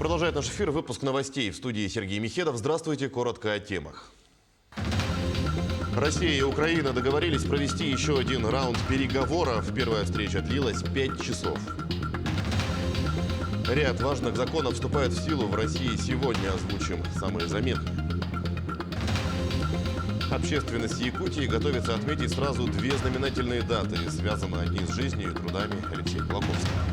Продолжает наш эфир выпуск новостей. В студии Сергей Михедов. Здравствуйте. Коротко о темах. Россия и Украина договорились провести еще один раунд переговоров. Первая встреча длилась 5 часов. Ряд важных законов вступает в силу в России сегодня. Озвучим самые заметные. Общественность Якутии готовится отметить сразу две знаменательные даты. Связаны они с жизнью и трудами Алексея Колоковского.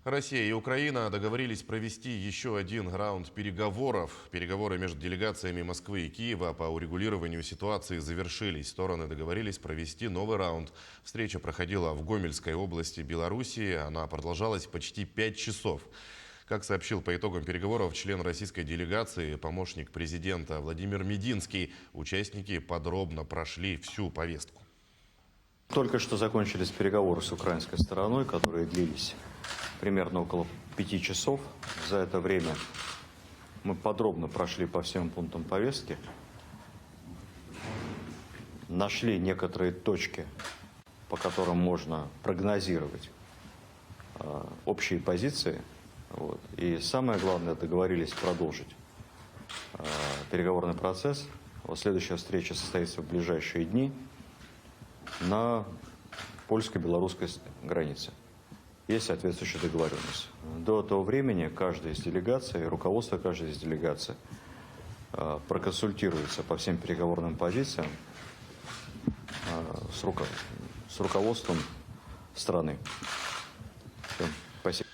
Россия и Украина договорились провести еще один раунд переговоров. Переговоры между делегациями Москвы и Киева по урегулированию ситуации завершились. Стороны договорились провести новый раунд. Встреча проходила в Гомельской области Белоруссии. Она продолжалась почти 5 часов. Как сообщил по итогам переговоров член российской делегации, помощник президента Владимир Мединский, участники подробно прошли всю повестку. Только что закончились переговоры с украинской стороной, которые длились примерно около 5 часов. За это время мы подробно прошли по всем пунктам повестки, нашли некоторые точки, по которым можно прогнозировать общие позиции. И самое главное, договорились продолжить переговорный процесс. Следующая встреча состоится в ближайшие дни на польско-белорусской границе. Есть соответствующая договоренность. До этого времени каждая из делегаций, руководство каждой из делегаций проконсультируется по всем переговорным позициям с руководством страны. Все. Спасибо.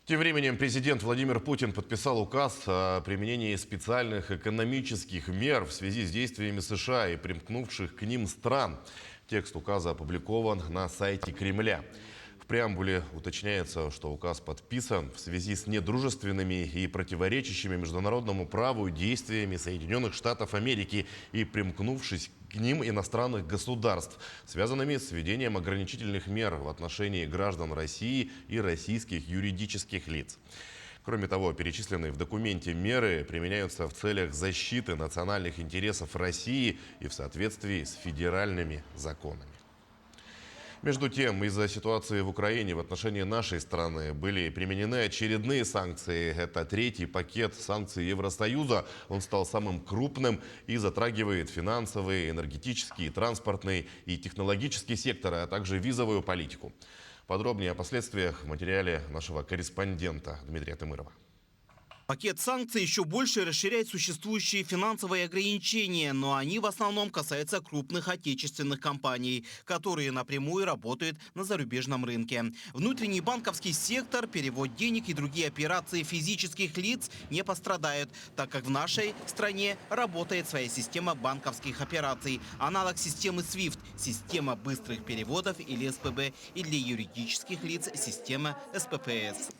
Тем временем президент Владимир Путин подписал указ о применении специальных экономических мер в связи с действиями США и примкнувших к ним стран. Текст указа опубликован на сайте Кремля. В преамбуле уточняется, что указ подписан в связи с недружественными и противоречащими международному праву действиями Соединенных Штатов Америки и примкнувшись к ним иностранных государств, связанными с введением ограничительных мер в отношении граждан России и российских юридических лиц. Кроме того, перечисленные в документе меры применяются в целях защиты национальных интересов России и в соответствии с федеральными законами. Между тем, из-за ситуации в Украине в отношении нашей страны были применены очередные санкции. Это третий пакет санкций Евросоюза. Он стал самым крупным и затрагивает финансовый, энергетический, транспортный и технологический секторы, а также визовую политику. Подробнее о последствиях в материале нашего корреспондента Дмитрия Тымырова. Пакет санкций еще больше расширяет существующие финансовые ограничения, но они в основном касаются крупных отечественных компаний, которые напрямую работают на зарубежном рынке. Внутренний банковский сектор, перевод денег и другие операции физических лиц не пострадают, так как в нашей стране работает своя система банковских операций, аналог системы SWIFT, система быстрых переводов или СПБ, и для юридических лиц система СППС.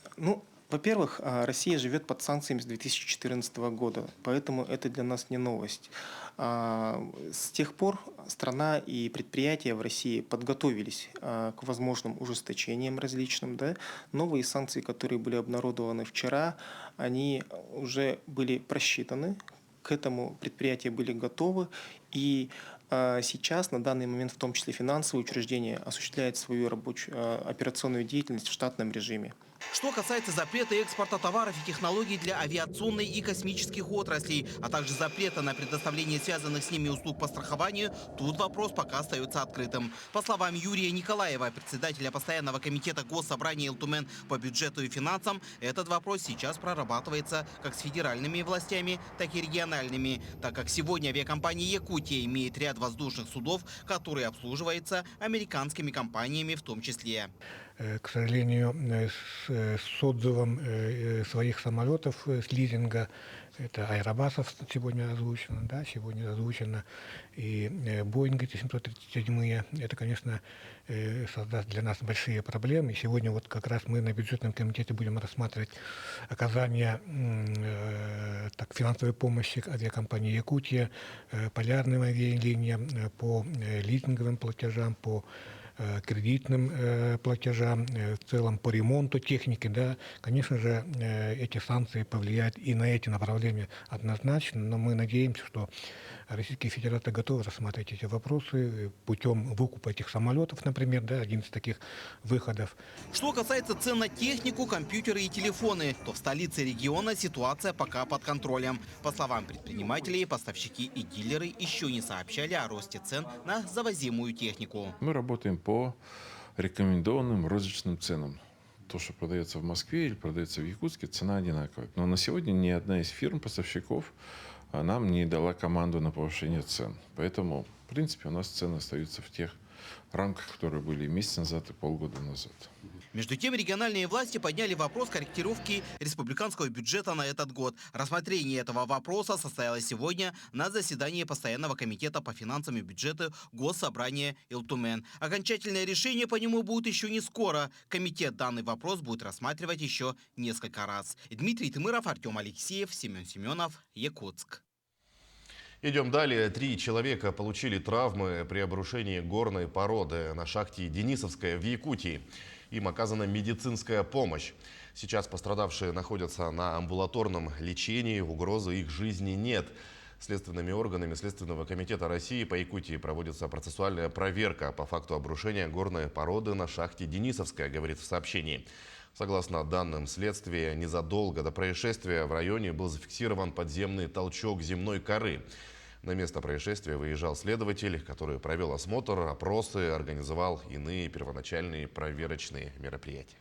Во-первых, Россия живет под санкциями с 2014 года, поэтому это для нас не новость. С тех пор страна и предприятия в России подготовились к возможным ужесточениям различным. Да? Новые санкции, которые были обнародованы вчера, они уже были просчитаны, к этому предприятия были готовы. И сейчас, на данный момент, в том числе финансовые учреждения, осуществляют свою операционную деятельность в штатном режиме. Что касается запрета экспорта товаров и технологий для авиационной и космических отраслей, а также запрета на предоставление связанных с ними услуг по страхованию, тут вопрос пока остается открытым. По словам Юрия Николаева, председателя постоянного комитета Госсобрания Элтумен по бюджету и финансам, этот вопрос сейчас прорабатывается как с федеральными властями, так и региональными, так как сегодня авиакомпания «Якутия» имеет ряд воздушных судов, которые обслуживаются американскими компаниями в том числе. К сожалению, с отзывом своих самолетов с лизинга, это Аэробасов сегодня озвучено, да, сегодня озвучено, и Боинги 737, это, конечно, создаст для нас большие проблемы. Сегодня вот как раз мы на бюджетном комитете будем рассматривать оказание финансовой помощи авиакомпании «Якутия», полярным авиалиниям по лизинговым платежам, по кредитным платежам, в целом по ремонту техники, да, конечно же, эти санкции повлияют и на эти направления однозначно, но мы надеемся, что Российская Федерация готова рассмотреть эти вопросы путем выкупа этих самолетов, например, да, один из таких выходов. Что касается цен на технику, компьютеры и телефоны, то в столице региона ситуация пока под контролем. По словам предпринимателей, поставщики и дилеры еще не сообщали о росте цен на завозимую технику. Мы работаем по рекомендованным розничным ценам. То, что продается в Москве или продается в Якутске, цена одинаковая. Но на сегодня ни одна из фирм-поставщиков нам не дала команду на повышение цен. Поэтому, в принципе, у нас цены остаются в тех рамках, которые были месяц назад и полгода назад. Между тем, региональные власти подняли вопрос корректировки республиканского бюджета на этот год. Рассмотрение этого вопроса состоялось сегодня на заседании Постоянного комитета по финансам и бюджету Госсобрания Илтумен. Окончательное решение по нему будет еще не скоро. Комитет данный вопрос будет рассматривать еще несколько раз. Дмитрий Тымыров, Артем Алексеев, Семен Семенов, Якутск. Идем далее. 3 человека получили травмы при обрушении горной породы на шахте Денисовская в Якутии. Им оказана медицинская помощь. Сейчас пострадавшие находятся на амбулаторном лечении, угрозы их жизни нет. Следственными органами Следственного комитета России по Якутии проводится процессуальная проверка по факту обрушения горной породы на шахте Денисовская, говорит в сообщении. Согласно данным следствия, незадолго до происшествия в районе был зафиксирован подземный толчок земной коры. На место происшествия выезжал следователь, который провел осмотр, опросы, организовал иные первоначальные проверочные мероприятия.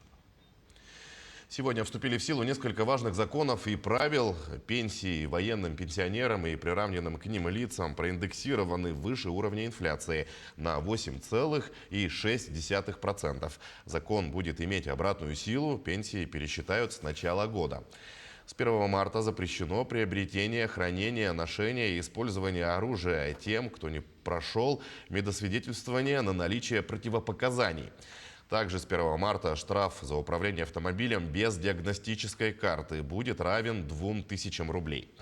Сегодня вступили в силу несколько важных законов и правил. Пенсии военным пенсионерам и приравненным к ним лицам проиндексированы выше уровня инфляции на 8,6%. Закон будет иметь обратную силу, пенсии пересчитают с начала года. С 1 марта запрещено приобретение, хранение, ношение и использование оружия тем, кто не прошел медосвидетельствование на наличие противопоказаний. Также с 1 марта штраф за управление автомобилем без диагностической карты будет равен 2000 рублей.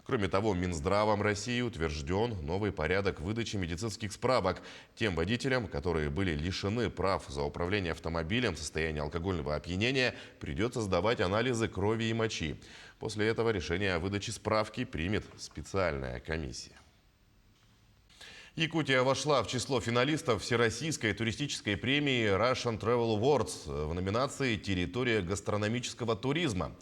Кроме того, Минздравом России утвержден новый порядок выдачи медицинских справок тем водителям, которые были лишены прав за управление автомобилем в состоянии алкогольного опьянения, придется сдавать анализы крови и мочи. После этого решение о выдаче справки примет специальная комиссия. Якутия вошла в число финалистов Всероссийской туристической премии Russian Travel Awards в номинации «Территория гастрономического туризма».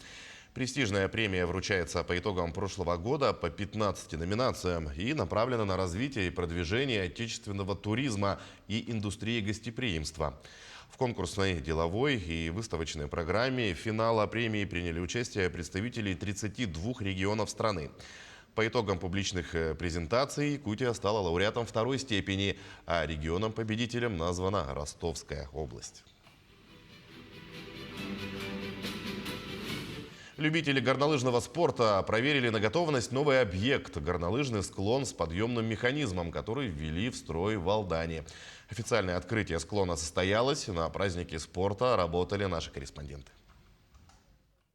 Престижная премия вручается по итогам прошлого года по 15 номинациям и направлена на развитие и продвижение отечественного туризма и индустрии гостеприимства. В конкурсной, деловой и выставочной программе финала премии приняли участие представители 32 регионов страны. По итогам публичных презентаций Якутия стала лауреатом 2-й степени, а регионом-победителем названа Ростовская область. Любители горнолыжного спорта проверили на готовность новый объект – горнолыжный склон с подъемным механизмом, который ввели в строй в Алдане. Официальное открытие склона состоялось. На празднике спорта работали наши корреспонденты.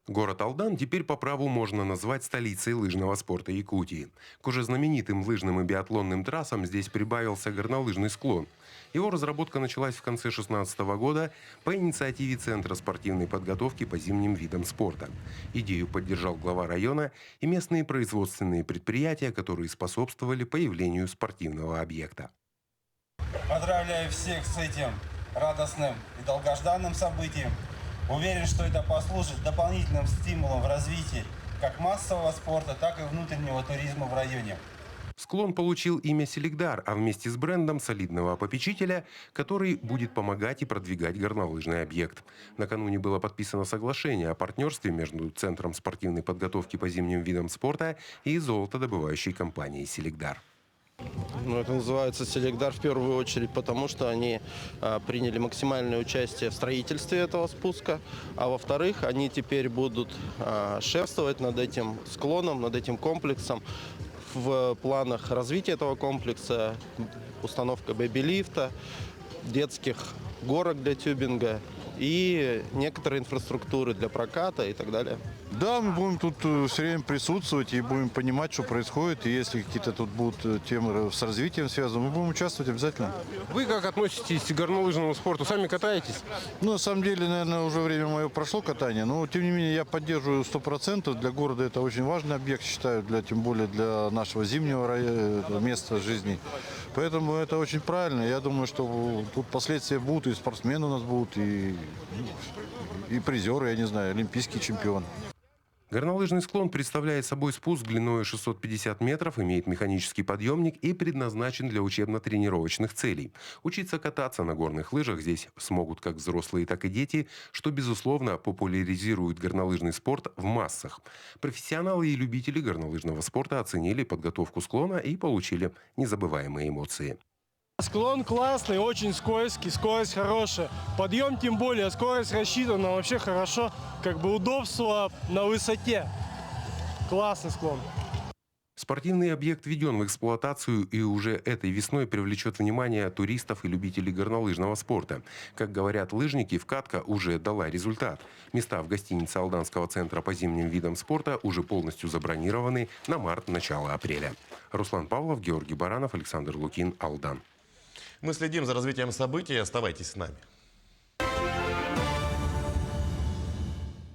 Город Алдан теперь по праву можно назвать столицей лыжного спорта Якутии. К уже знаменитым лыжным и биатлонным трассам здесь прибавился горнолыжный склон. Его разработка началась в конце 2016 года по инициативе Центра спортивной подготовки по зимним видам спорта. Идею поддержал глава района и местные производственные предприятия, которые способствовали появлению спортивного объекта. Поздравляю всех с этим радостным и долгожданным событием. Уверен, что это послужит дополнительным стимулом в развитии как массового спорта, так и внутреннего туризма в районе. Склон получил имя «Селигдар», а вместе с брендом солидного попечителя, который будет помогать и продвигать горнолыжный объект. Накануне было подписано соглашение о партнерстве между Центром спортивной подготовки по зимним видам спорта и золотодобывающей компанией «Селигдар». Это называется «Селигдар» в первую очередь, потому что они приняли максимальное участие в строительстве этого спуска, а во-вторых, они теперь будут шефствовать над этим склоном, над этим комплексом. В планах развития этого комплекса установка бэби-лифта, детских горок для тюбинга и некоторые инфраструктуры для проката и так далее. Да, мы будем тут все время присутствовать и будем понимать, что происходит. И если какие-то тут будут темы с развитием связаны, мы будем участвовать обязательно. Вы как относитесь к горнолыжному спорту? Сами катаетесь? Ну, на самом деле, наверное, уже время мое прошло катание. Но, тем не менее, я поддерживаю 100%. Для города это очень важный объект, считаю, тем более для нашего зимнего места жизни. Поэтому это очень правильно. Я думаю, что тут последствия будут, и спортсмены у нас будут, и призеры, я не знаю, олимпийский чемпион. Горнолыжный склон представляет собой спуск длиной 650 метров, имеет механический подъемник и предназначен для учебно-тренировочных целей. Учиться кататься на горных лыжах здесь смогут как взрослые, так и дети, что, безусловно, популяризирует горнолыжный спорт в массах. Профессионалы и любители горнолыжного спорта оценили подготовку склона и получили незабываемые эмоции. Склон классный, очень скользкий, скорость хорошая. Подъем тем более, скорость рассчитана вообще хорошо. Как бы удобство на высоте. Классный склон. Спортивный объект введен в эксплуатацию и уже этой весной привлечет внимание туристов и любителей горнолыжного спорта. Как говорят лыжники, вкатка уже дала результат. Места в гостинице Алданского центра по зимним видам спорта уже полностью забронированы на март-начало апреля. Руслан Павлов, Георгий Баранов, Александр Лукин, Алдан. Мы следим за развитием событий. Оставайтесь с нами.